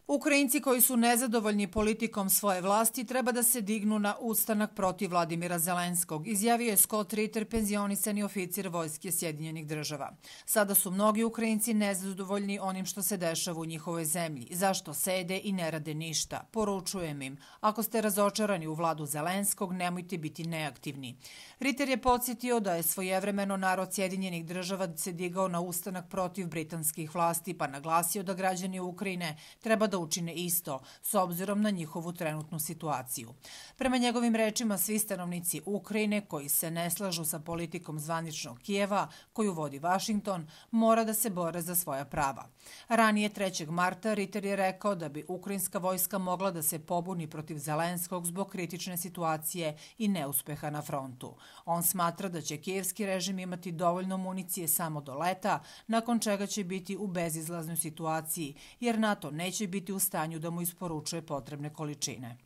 Ukrajinci koji su nezadovoljni politikom svoje vlasti treba da se dignu na ustanak protiv Vladimira Zelenskog, izjavio je Scott Ritter, penzionisani oficir Vojske Sjedinjenih Država. Sada su mnogi Ukrajinci nezadovoljni onim što se dešava u njihovoj zemlji, zašto sede i ne rade ništa. Poručujem im, ako ste razočarani u vladu Zelenskog, nemojte biti neaktivni. Ritter je podsjetio da je svojevremeno narod Sjedinjenih Država se digao na ustanak protiv britanskih vlasti, pa naglasio da građani Ukrajine treba da učine isto, s obzirom na njihovu trenutnu situaciju. Prema njegovim rečima, svi stanovnici Ukrajine koji se ne slažu sa politikom zvaničnog Kijeva, koju vodi Vašington, mora da se bore za svoja prava. Ranije 3. marta Ritter je rekao da bi ukrajinska vojska mogla da se pobuni protiv Zelenskog zbog kritične situacije i neuspeha na frontu. On smatra da će kijevski režim imati dovoljno municije samo do leta, nakon čega će biti u bezizlaznoj situaciji, jer NATO neće biti u stanju da mu isporučuje potrebne količine.